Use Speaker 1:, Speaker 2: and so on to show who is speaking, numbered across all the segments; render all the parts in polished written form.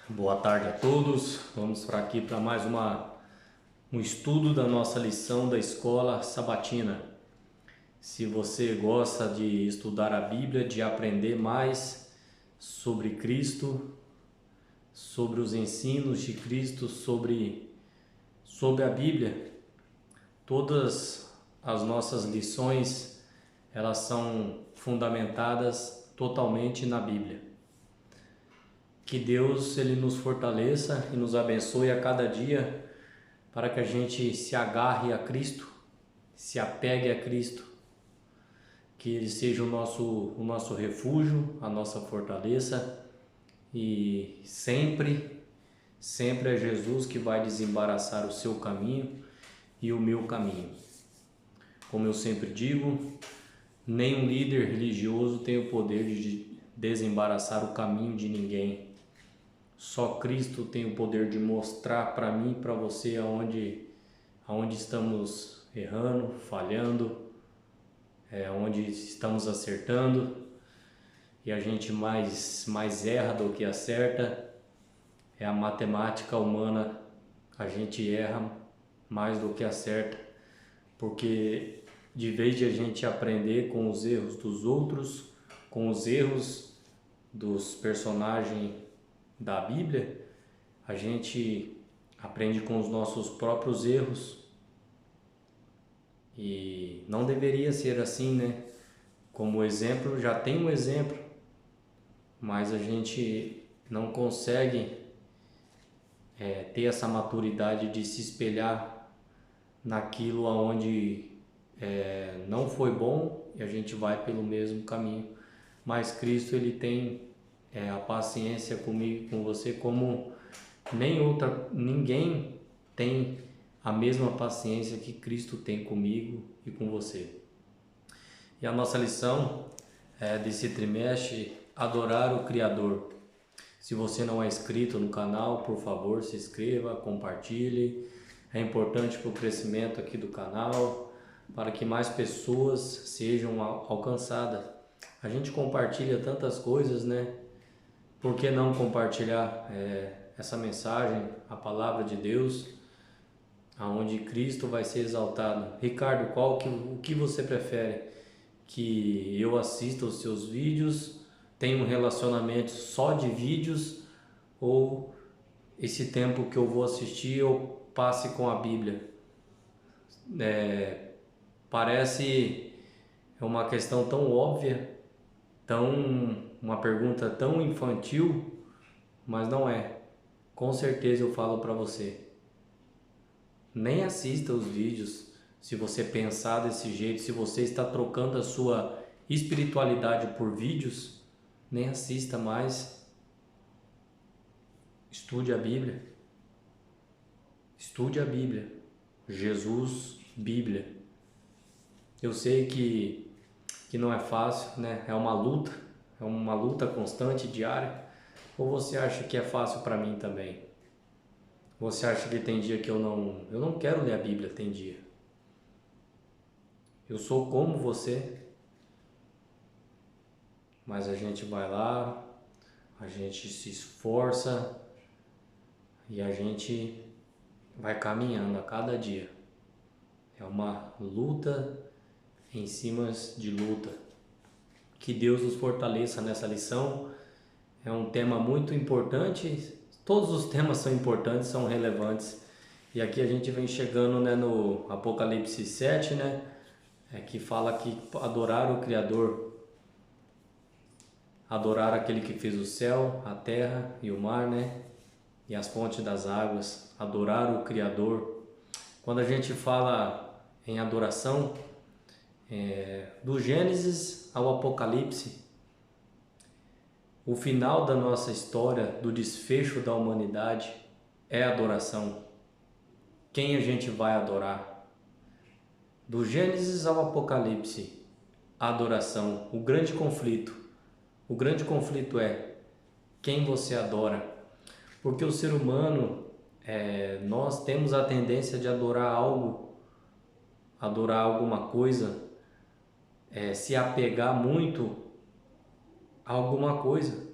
Speaker 1: Boa tarde a todos. Vamos para aqui para mais um estudo da nossa lição da escola sabatina. Se você gosta de estudar a Bíblia, de aprender mais sobre Cristo, sobre os ensinos de Cristo, sobre a Bíblia, todas as nossas lições, elas são fundamentadas totalmente na Bíblia. Que Deus ele nos fortaleça e nos abençoe a cada dia para que a gente se agarre a Cristo, se apegue a Cristo, que Ele seja o nosso refúgio, a nossa fortaleza e sempre é Jesus que vai desembaraçar o seu caminho e o meu caminho. Como eu sempre digo, nenhum líder religioso tem o poder de desembaraçar o caminho de ninguém. Só Cristo tem o poder de mostrar para mim e para você aonde estamos errando, falhando, onde estamos acertando, e a gente mais erra do que acerta. É a matemática humana, a gente erra mais do que acerta, porque de vez de a gente aprender com os erros dos outros, com os erros dos personagens da Bíblia, a gente aprende com os nossos próprios erros e não deveria ser assim, né? Como exemplo, já tem um exemplo, mas a gente não consegue ter essa maturidade de se espelhar naquilo aonde não foi bom e a gente vai pelo mesmo caminho. Mas Cristo ele tem a paciência comigo e com você como ninguém tem a mesma paciência que Cristo tem comigo e com você. E a nossa lição desse trimestre, adorar o Criador. Se você não é inscrito no canal, por favor, se inscreva, compartilhe. É importante para o crescimento aqui do canal, para que mais pessoas sejam alcançadas. A gente compartilha tantas coisas, né? Por que não compartilhar essa mensagem, a palavra de Deus, aonde Cristo vai ser exaltado? Ricardo, o que você prefere? Que eu assista os seus vídeos, tenha um relacionamento só de vídeos, ou esse tempo que eu vou assistir eu passe com a Bíblia? Parece uma questão tão óbvia, uma pergunta tão infantil, mas não é. Com certeza eu falo para você, nem assista os vídeos. Se você pensar desse jeito, se você está trocando a sua espiritualidade por vídeos, nem assista mais. Estude a Bíblia. Estude a Bíblia. Jesus, Bíblia. Eu sei que não é fácil, né? É uma luta constante, diária. Ou você acha que é fácil para mim também? Você acha que tem dia que eu não quero ler a Bíblia, tem dia. Eu sou como você, mas a gente vai lá, a gente se esforça e a gente vai caminhando a cada dia. É uma luta em cima de luta. Que Deus nos fortaleça nessa lição. É um tema muito importante. Todos os temas são importantes, são relevantes. E aqui a gente vem chegando, né, no Apocalipse 7, né, que fala que adorar o Criador, adorar aquele que fez o céu, a terra e o mar, né, e as fontes das águas, adorar o Criador. Quando a gente fala em adoração, do Gênesis ao Apocalipse, o final da nossa história, do desfecho da humanidade, é adoração. Quem a gente vai adorar? Do Gênesis ao Apocalipse, a adoração, o grande conflito. O grande conflito é quem você adora. Porque o ser humano, nós temos a tendência de adorar algo, adorar alguma coisa, se apegar muito a alguma coisa.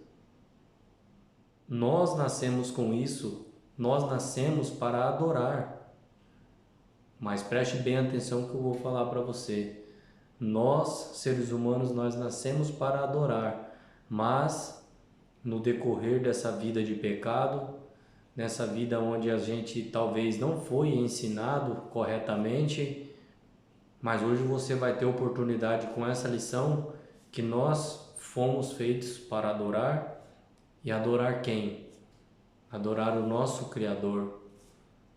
Speaker 1: nós nascemos com isso, nós nascemos para adorar. Mas preste bem atenção que eu vou falar para você. Nós, seres humanos, nós nascemos para adorar, mas no decorrer dessa vida de pecado, nessa vida onde a gente talvez não foi ensinado corretamente, mas hoje você vai ter oportunidade com essa lição que nós fomos feitos para adorar. E adorar quem? Adorar o nosso Criador,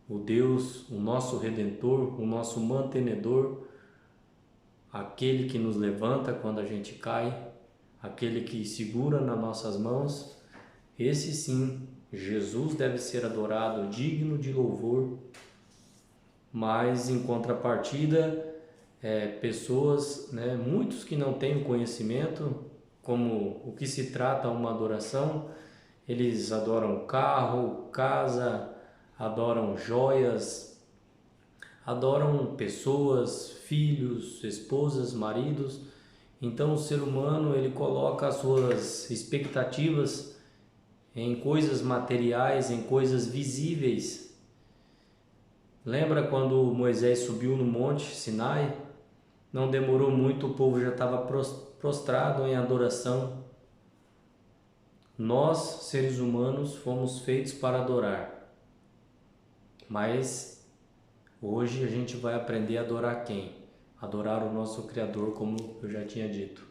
Speaker 1: o Deus, o nosso Redentor, o nosso mantenedor, aquele que nos levanta quando a gente cai, aquele que segura nas nossas mãos. Esse sim, Jesus deve ser adorado, digno de louvor. Mas em contrapartida, pessoas, muitos que não têm o conhecimento, como o que se trata uma adoração, eles adoram carro, casa, adoram joias, adoram pessoas, filhos, esposas, maridos. Então o ser humano ele coloca as suas expectativas em coisas materiais, em coisas visíveis. Lembra quando Moisés subiu no monte Sinai? Não demorou muito, o povo já estava prostrado em adoração. Nós, seres humanos, fomos feitos para adorar. Mas hoje a gente vai aprender a adorar quem? Adorar o nosso Criador, como eu já tinha dito.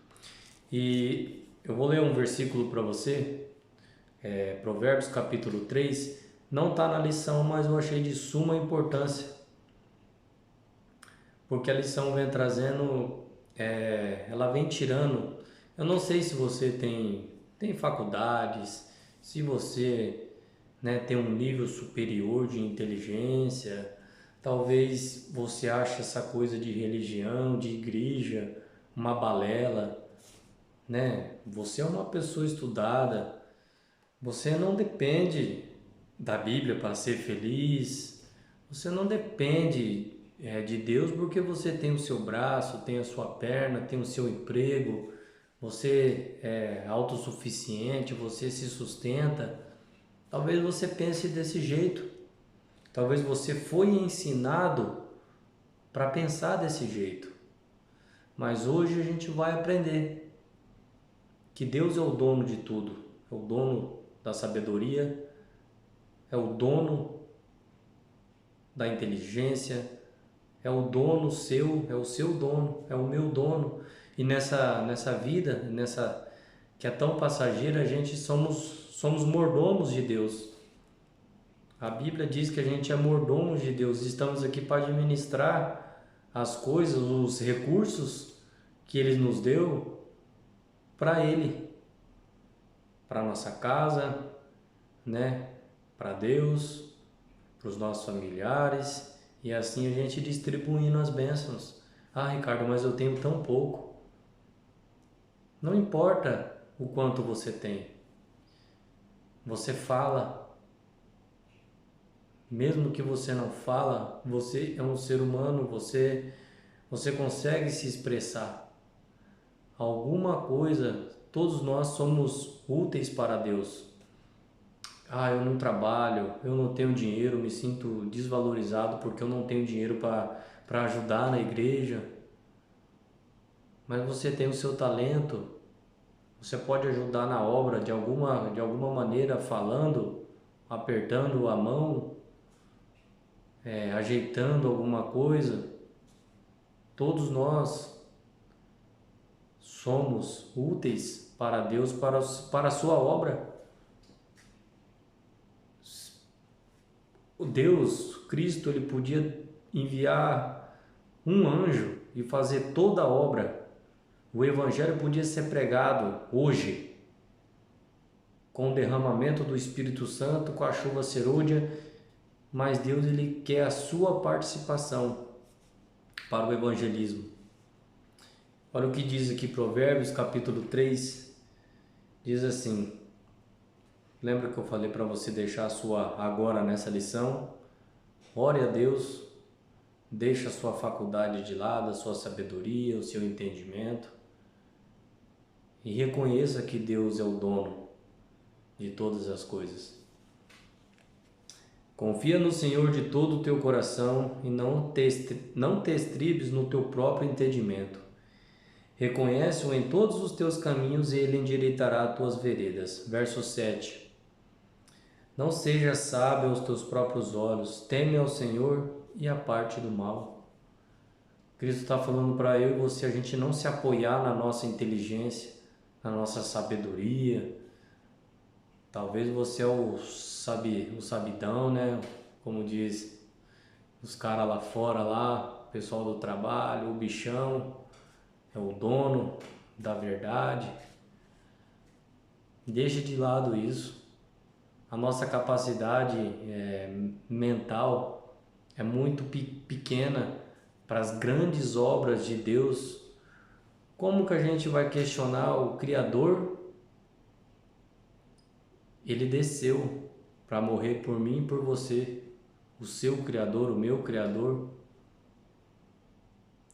Speaker 1: E eu vou ler um versículo para você, Provérbios capítulo 3. Não está na lição, mas eu achei de suma importância, porque a lição vem trazendo, ela vem tirando. Eu não sei se você tem faculdades, se você tem um nível superior de inteligência, talvez você ache essa coisa de religião, de igreja, uma balela, Você é uma pessoa estudada, você não depende da Bíblia para ser feliz, você não depende de Deus porque você tem o seu braço, tem a sua perna, tem o seu emprego, você é autossuficiente, você se sustenta. Talvez você pense desse jeito, talvez você foi ensinado para pensar desse jeito, mas hoje a gente vai aprender que Deus é o dono de tudo, é o dono da sabedoria, é o dono da inteligência, é o dono seu, é o seu dono, é o meu dono. E nessa vida, que é tão passageira, a gente somos mordomos de Deus. A Bíblia diz que a gente é mordomos de Deus, estamos aqui para administrar as coisas, os recursos que Ele nos deu para Ele, para nossa casa, para Deus, para os nossos familiares, e assim a gente distribuindo as bênçãos. Ah, Ricardo, mas eu tenho tão pouco. Não importa o quanto você tem, você fala. Mesmo que você não fala, você é um ser humano, você consegue se expressar. Alguma coisa, todos nós somos úteis para Deus. Ah, eu não trabalho, eu não tenho dinheiro, me sinto desvalorizado porque eu não tenho dinheiro para ajudar na igreja. Mas você tem o seu talento, você pode ajudar na obra de alguma maneira, falando, apertando a mão, ajeitando alguma coisa. Todos nós somos úteis para Deus, para a sua obra. O Deus, Cristo, Ele podia enviar um anjo e fazer toda a obra. O Evangelho podia ser pregado hoje, com o derramamento do Espírito Santo, com a chuva serôdia, mas Deus Ele quer a sua participação para o evangelismo. Olha o que diz aqui Provérbios capítulo 3, diz assim, lembra que eu falei para você deixar a sua agora nessa lição? Ore a Deus, deixe a sua faculdade de lado, a sua sabedoria, o seu entendimento e reconheça que Deus é o dono. de todas as coisas. Confia no Senhor de todo o teu coração e não te estribes no teu próprio entendimento. Reconhece-o em todos os teus caminhos e ele endireitará as tuas veredas. Verso 7. Não sejas sábio aos teus próprios olhos, teme ao Senhor e aparte do mal. Cristo está falando para eu e você, a gente não se apoiar na nossa inteligência, na nossa sabedoria. Talvez você é o sabidão, né? Como diz os caras lá fora, lá, o pessoal do trabalho, o bichão, é o dono da verdade. Deixa de lado isso. A nossa capacidade mental é muito pequena para as grandes obras de Deus. Como que a gente vai questionar o Criador? Ele desceu para morrer por mim e por você, o seu Criador, o meu Criador.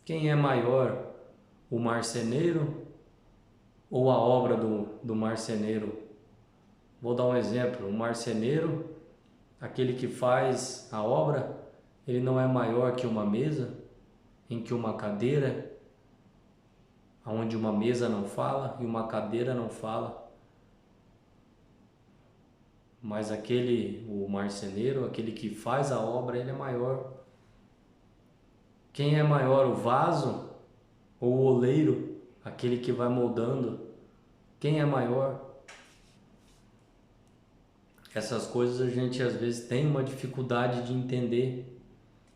Speaker 1: Quem é maior, o marceneiro ou a obra do marceneiro? Vou dar um exemplo. O marceneiro, aquele que faz a obra, ele não é maior que uma mesa, em que uma cadeira, onde uma mesa não fala e uma cadeira não fala. Mas o marceneiro, aquele que faz a obra, ele é maior. Quem é maior, o vaso ou o oleiro, aquele que vai moldando? Quem é maior? Essas coisas a gente às vezes tem uma dificuldade de entender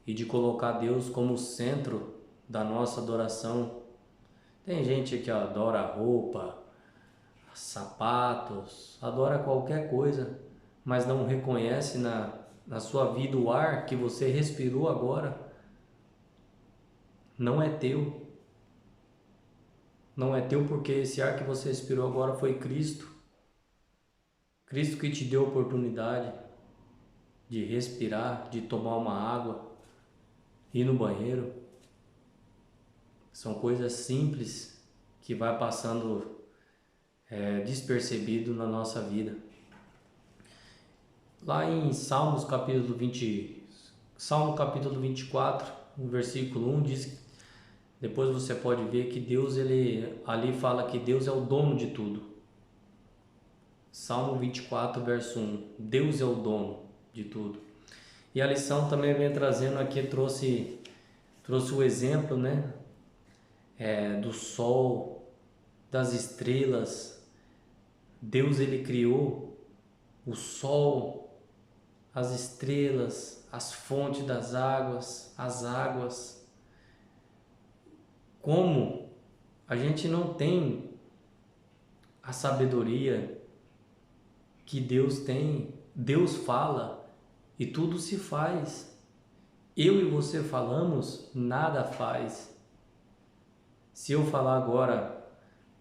Speaker 1: e de colocar Deus como centro da nossa adoração. Tem gente que adora roupa, sapatos, adora qualquer coisa, mas não reconhece na sua vida o ar que você respirou agora. Não é teu. Não é teu porque esse ar que você respirou agora foi Cristo. Cristo que te deu a oportunidade de respirar, de tomar uma água, ir no banheiro. São coisas simples que vai passando despercebido na nossa vida. Lá em Salmo capítulo 24, no versículo 1, diz, depois você pode ver que Deus, ali fala que Deus é o dono de tudo. Salmo 24, verso 1, Deus é o dono de tudo. E a lição também vem trazendo aqui, trouxe o exemplo, né? Do sol, das estrelas. Deus, ele criou o sol, as estrelas, as fontes das águas, as águas. Como a gente não tem a sabedoria que Deus tem, Deus fala e tudo se faz. Eu e você falamos, nada faz. Se eu falar agora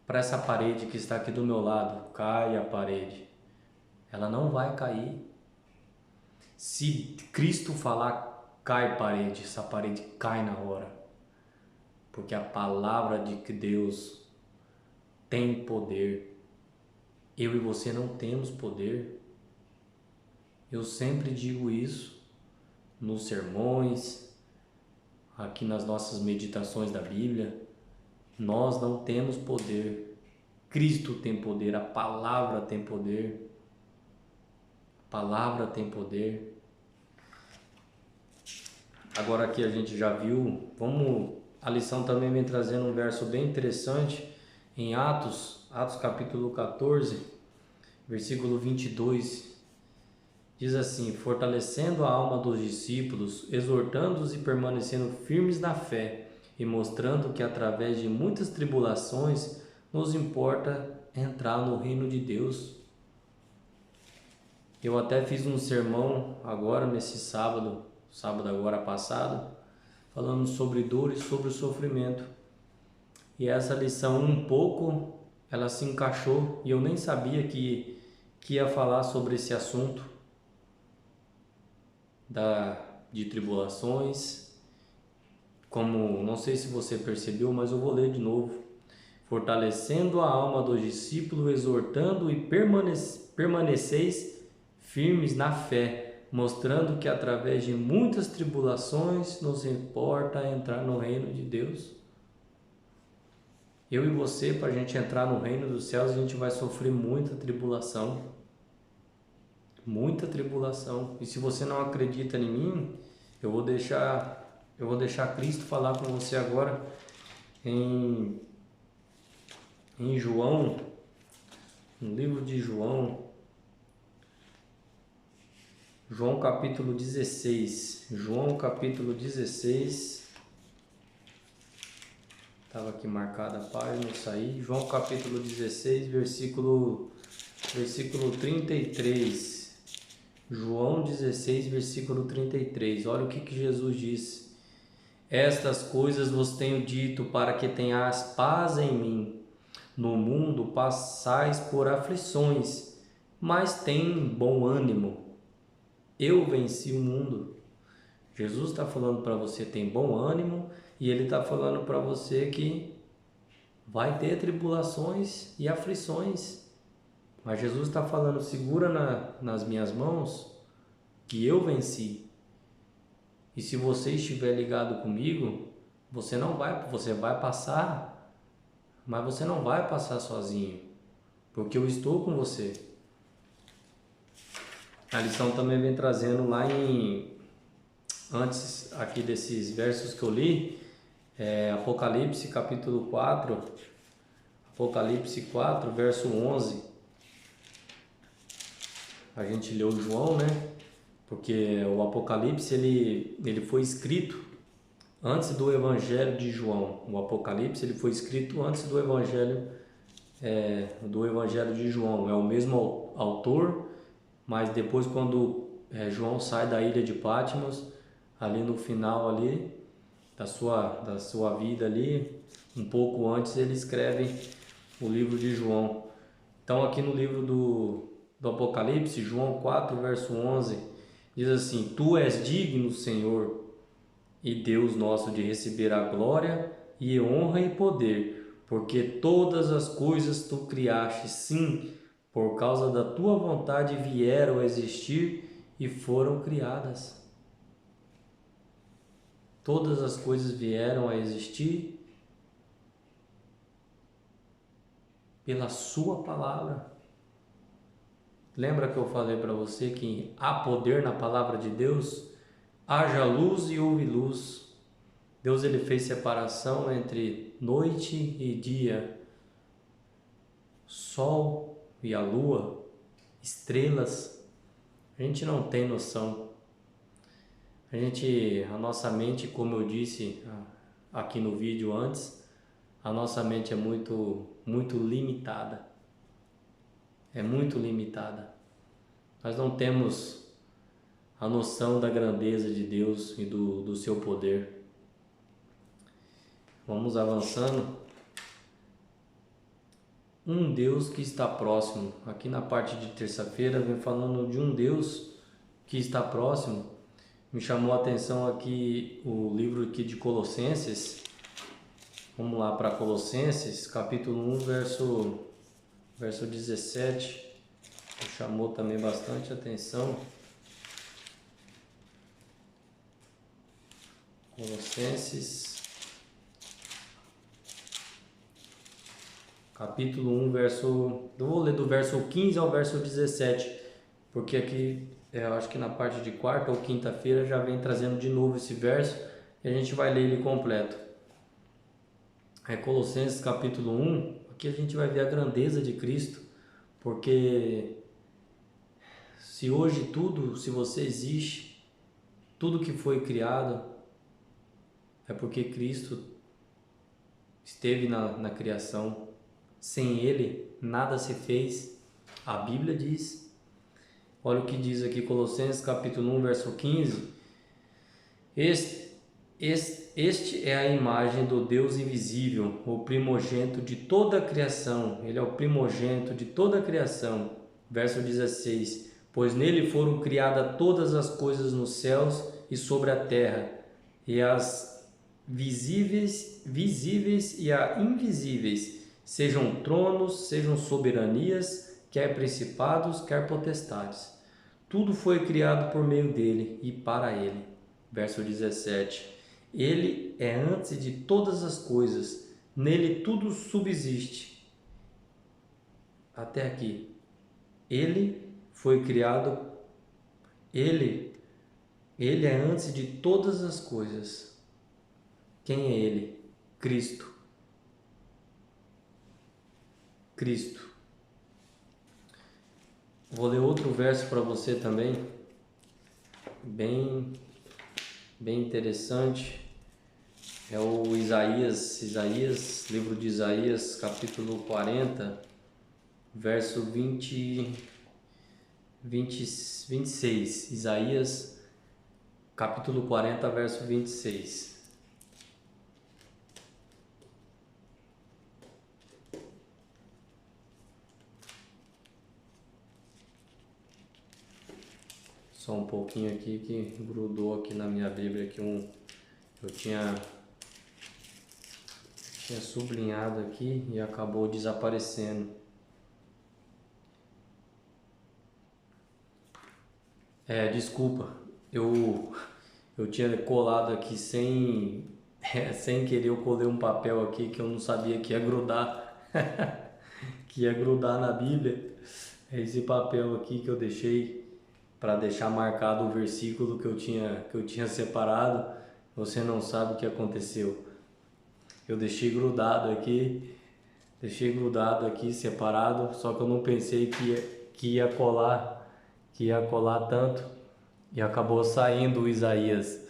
Speaker 1: para essa parede que está aqui do meu lado, cai a parede, ela não vai cair. Se Cristo falar, cai parede, essa parede cai na hora. Porque a palavra de que Deus tem poder. Eu e você não temos poder. Eu sempre digo isso nos sermões, aqui nas nossas meditações da Bíblia. Nós não temos poder. Cristo tem poder, a palavra tem poder. A palavra tem poder. Agora aqui a gente já viu, a lição também vem trazendo um verso bem interessante em Atos capítulo 14, versículo 22. Diz assim: fortalecendo a alma dos discípulos, exortando-os e permanecendo firmes na fé, e mostrando que através de muitas tribulações nos importa entrar no reino de Deus. Eu até fiz um sermão agora nesse sábado agora passado, falando sobre dor e sobre o sofrimento. E essa lição um pouco, ela se encaixou e eu nem sabia que ia falar sobre esse assunto de tribulações. Como, não sei se você percebeu, mas eu vou ler de novo. fortalecendo a alma dos discípulos, exortando e permaneceis firmes na fé, mostrando que através de muitas tribulações nos importa entrar no reino de Deus. Eu e você, para a gente entrar no reino dos céus, a gente vai sofrer muita tribulação. Muita tribulação. E se você não acredita em mim, eu vou deixar Cristo falar com você agora em João, no livro de João capítulo 16. João capítulo 16. Estava aqui marcada a página, eu saí. João capítulo 16, versículo 33. João 16, versículo 33. Olha o que Jesus disse. Estas coisas vos tenho dito para que tenhais paz em mim. No mundo passais por aflições, mas tem bom ânimo. Eu venci o mundo. Jesus está falando para você, tem bom ânimo, e Ele está falando para você que vai ter tribulações e aflições. Mas Jesus está falando, segura nas minhas mãos, que eu venci. E se você estiver ligado comigo, você vai passar, mas você não vai passar sozinho, porque eu estou com você. A lição também vem trazendo lá antes aqui desses versos que eu li, Apocalipse capítulo 4, Apocalipse 4, verso 11. A gente leu João, né? Porque o Apocalipse ele foi escrito antes do Evangelho de João. O Apocalipse ele foi escrito antes do Evangelho de João. É o mesmo autor, mas depois quando João sai da ilha de Patmos, ali no final ali da sua vida ali, um pouco antes ele escreve o livro de João. Então aqui no livro do Apocalipse, João 4, verso 11, diz assim: Tu és digno, Senhor e Deus nosso, de receber a glória e honra e poder, porque todas as coisas tu criaste, sim, por causa da tua vontade vieram a existir e foram criadas. Todas as coisas vieram a existir pela sua palavra. Lembra que eu falei para você que há poder na palavra de Deus? Haja luz e houve luz. Deus ele fez separação entre noite e dia, sol e a lua, estrelas. A gente não tem noção. A nossa mente, como eu disse aqui no vídeo antes, a nossa mente é muito limitada. É muito limitada. Nós não temos a noção da grandeza de Deus e do seu poder. Vamos avançando. Um Deus que está próximo. Aqui na parte de terça-feira vem falando de um Deus que está próximo. Me chamou a atenção aqui o livro aqui de Colossenses. Vamos lá para Colossenses, capítulo 1, verso 17. Me chamou também bastante atenção. Colossenses, capítulo 1, eu vou ler do verso 15 ao verso 17, porque aqui eu acho que na parte de quarta ou quinta-feira já vem trazendo de novo esse verso e a gente vai ler ele completo. Colossenses capítulo 1, aqui a gente vai ver a grandeza de Cristo, porque se você existe, tudo que foi criado, é porque Cristo esteve na criação. Sem Ele, nada se fez. A Bíblia diz. Olha o que diz aqui Colossenses capítulo 1, verso 15. Este é a imagem do Deus invisível, o primogênito de toda a criação. Ele é o primogênito de toda a criação. Verso 16. Pois nele foram criadas todas as coisas nos céus e sobre a terra, e as visíveis e as invisíveis, sejam tronos, sejam soberanias, quer principados, quer potestades. Tudo foi criado por meio dele e para ele. Verso 17. Ele é antes de todas as coisas, nele tudo subsiste. Até aqui. Ele foi criado, ele é antes de todas as coisas. Quem é ele? Cristo. Cristo. Vou ler outro verso para você também, bem interessante. É o Isaías, livro de Isaías, capítulo 40, verso 26. Isaías, capítulo 40, verso 26. Só um pouquinho aqui que grudou aqui na minha Bíblia que eu tinha sublinhado aqui e acabou desaparecendo. Desculpa, eu tinha colado aqui sem querer, eu colei um papel aqui que eu não sabia que ia grudar, que ia grudar na Bíblia. É esse papel aqui que eu deixei para deixar marcado o versículo que eu tinha separado. Você não sabe o que aconteceu. Eu deixei grudado aqui separado, só que eu não pensei que ia colar tanto, e acabou saindo o Isaías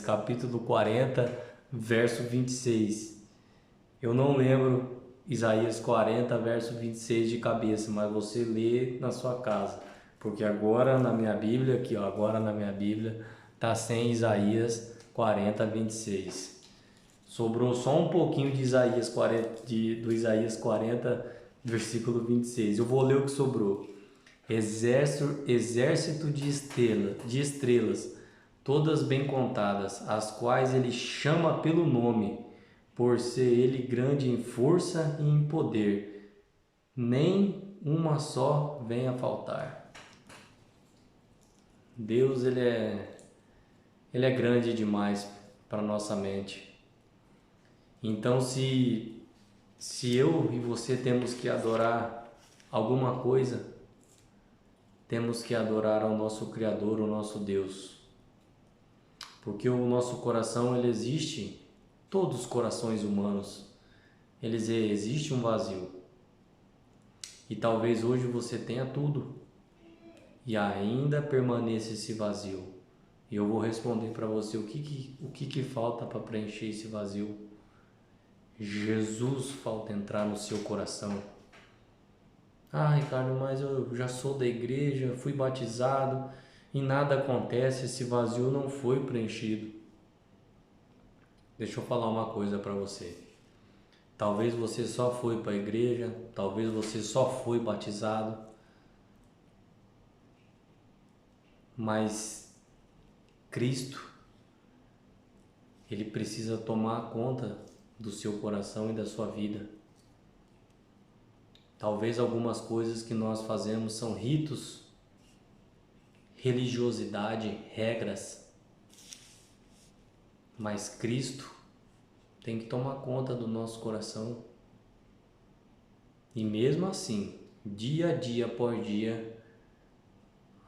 Speaker 1: capítulo 40, verso 26. Eu não lembro Isaías 40, verso 26 de cabeça, mas você lê na sua casa, porque agora na minha Bíblia, tá sem Isaías 40, 26. Sobrou só um pouquinho de Isaías 40, do Isaías 40, versículo 26. Eu vou ler o que sobrou. Exército de estrelas, todas bem contadas, as quais ele chama pelo nome, por ser ele grande em força e em poder. Nem uma só vem a faltar. Deus, ele é grande demais para nossa mente. Então, se eu e você temos que adorar alguma coisa, temos que adorar ao nosso Criador, o nosso Deus. Porque o nosso coração, ele existe, todos os corações humanos, existe um vazio. E talvez hoje você tenha tudo e ainda permaneça esse vazio. E eu vou responder para você o que falta para preencher esse vazio. Jesus falta entrar no seu coração. Ricardo, mas eu já sou da igreja, fui batizado e nada acontece, esse vazio não foi preenchido. Deixa eu falar uma coisa para você. Talvez você só foi para a igreja, talvez você só foi batizado, mas Cristo, ele precisa tomar conta do seu coração e da sua vida. Talvez algumas coisas que nós fazemos são ritos, religiosidade, regras, mas Cristo tem que tomar conta do nosso coração. E mesmo assim, dia a dia, após dia,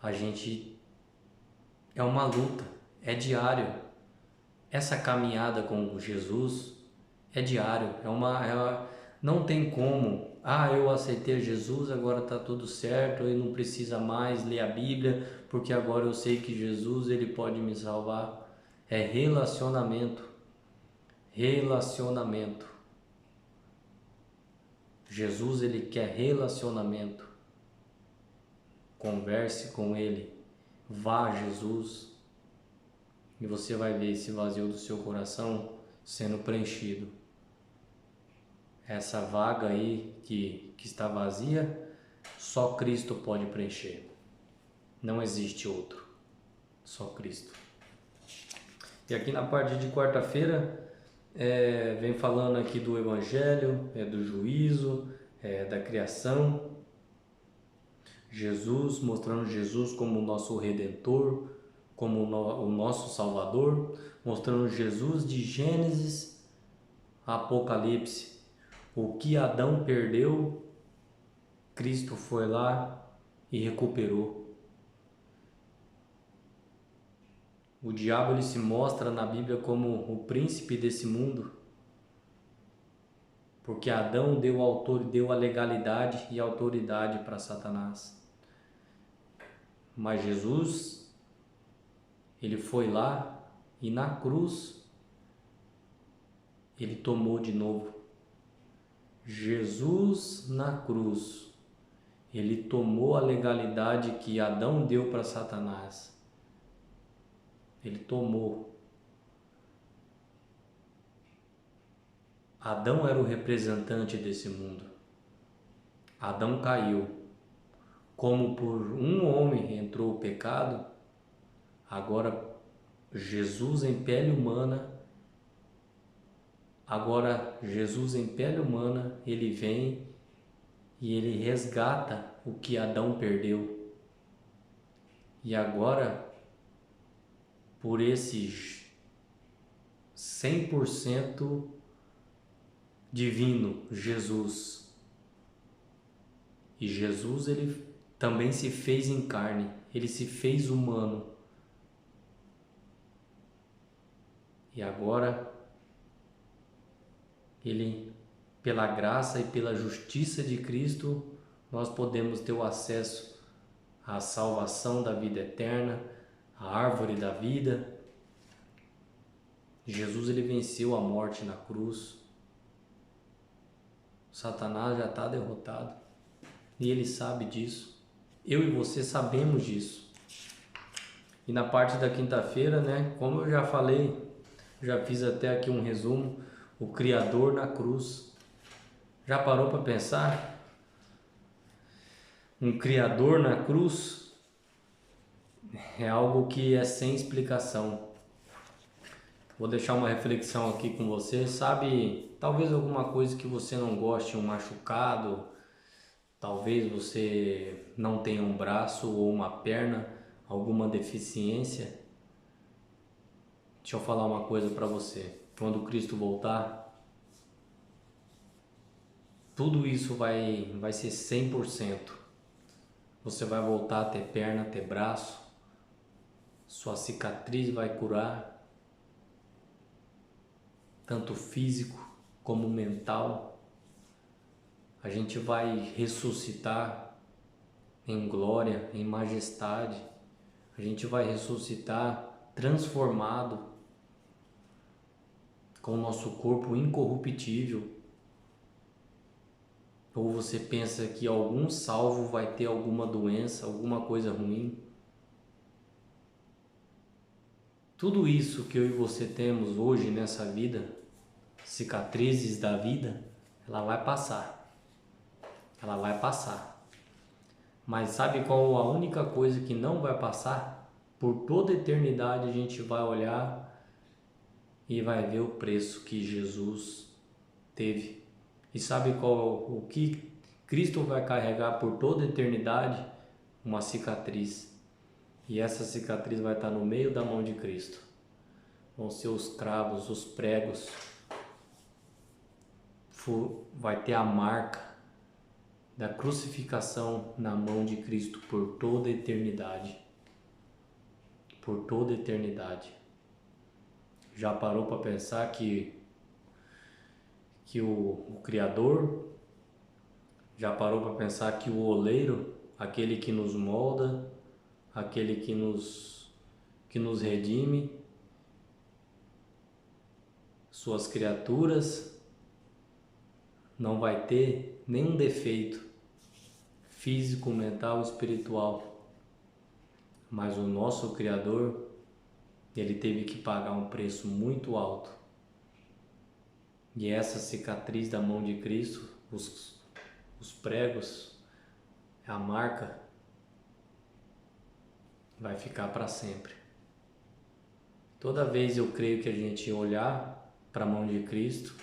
Speaker 1: a gente é uma luta, é diário. Essa caminhada com Jesus é diário, não tem como. Eu aceitei Jesus, agora está tudo certo, eu não precisa mais ler a Bíblia, porque agora eu sei que Jesus, ele pode me salvar. É relacionamento. Jesus, ele quer relacionamento. Converse com ele, vá a Jesus, e você vai ver esse vazio do seu coração sendo preenchido. Essa vaga aí que está vazia, só Cristo pode preencher. Não existe outro, só Cristo. E aqui na parte de quarta-feira, vem falando aqui do Evangelho, do juízo, da criação. Jesus, mostrando Jesus como o nosso Redentor, como o nosso Salvador, mostrando Jesus de Gênesis a Apocalipse. O que Adão perdeu, Cristo foi lá e recuperou. O diabo ele se mostra na Bíblia como o príncipe desse mundo, porque Adão deu a legalidade e autoridade para Satanás. Mas Jesus, ele foi lá e na cruz ele tomou de novo. Jesus na cruz, ele tomou a legalidade que Adão deu para Satanás. Ele tomou. Adão era o representante desse mundo. Adão caiu. Como por um homem entrou o pecado, agora Jesus em pele humana, ele vem e ele resgata o que Adão perdeu. E agora, por esse 100% divino, Jesus. E Jesus, ele também se fez em carne, ele se fez humano. E agora, ele, pela graça e pela justiça de Cristo, nós podemos ter o acesso à salvação da vida eterna, à árvore da vida. Jesus, ele venceu a morte na cruz. Satanás já está derrotado e ele sabe disso. Eu e você sabemos disso. E na parte da quinta-feira, como eu já falei, já fiz até aqui um resumo, o Criador na cruz. Já parou para pensar? Um Criador na cruz é algo que é sem explicação. Vou deixar uma reflexão aqui com você. Sabe, talvez alguma coisa que você não goste, um machucado, talvez você não tenha um braço ou uma perna, alguma deficiência. Deixa eu falar uma coisa para você. Quando Cristo voltar, tudo isso vai ser 100%. Você vai voltar a ter perna, ter braço, sua cicatriz vai curar, tanto físico como mental. A gente vai ressuscitar em glória, em majestade. A gente vai ressuscitar transformado, com o nosso corpo incorruptível. Ou você pensa que algum salvo vai ter alguma doença, alguma coisa ruim? Tudo isso que eu e você temos hoje nessa vida, cicatrizes da vida, ela vai passar. Ela vai passar. Mas sabe qual a única coisa que não vai passar? Por toda a eternidade a gente vai olhar e vai ver o preço que Jesus teve. E sabe qual o que Cristo vai carregar por toda a eternidade? Uma cicatriz. E essa cicatriz vai estar no meio da mão de Cristo. Vão ser os cravos, os pregos. Vai ter a marca da crucificação na mão de Cristo por toda a eternidade. Por toda a eternidade. Já parou para pensar que o Criador, já parou para pensar que o oleiro, aquele que nos molda, aquele que nos redime, suas criaturas, não vai ter nenhum defeito físico, mental, espiritual. Mas o nosso Criador, ele teve que pagar um preço muito alto. E essa cicatriz da mão de Cristo, os pregos, a marca, vai ficar para sempre. Toda vez eu creio que a gente olhar para a mão de Cristo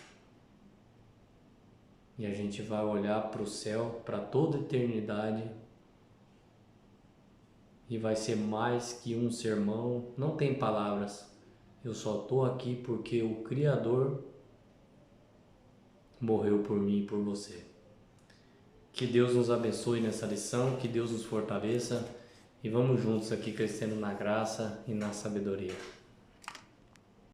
Speaker 1: e a gente vai olhar para o céu, para toda a eternidade, e vai ser mais que um sermão. Não tem palavras, eu só estou aqui porque o Criador morreu por mim e por você. Que Deus nos abençoe nessa lição, que Deus nos fortaleça e vamos juntos aqui crescendo na graça e na sabedoria.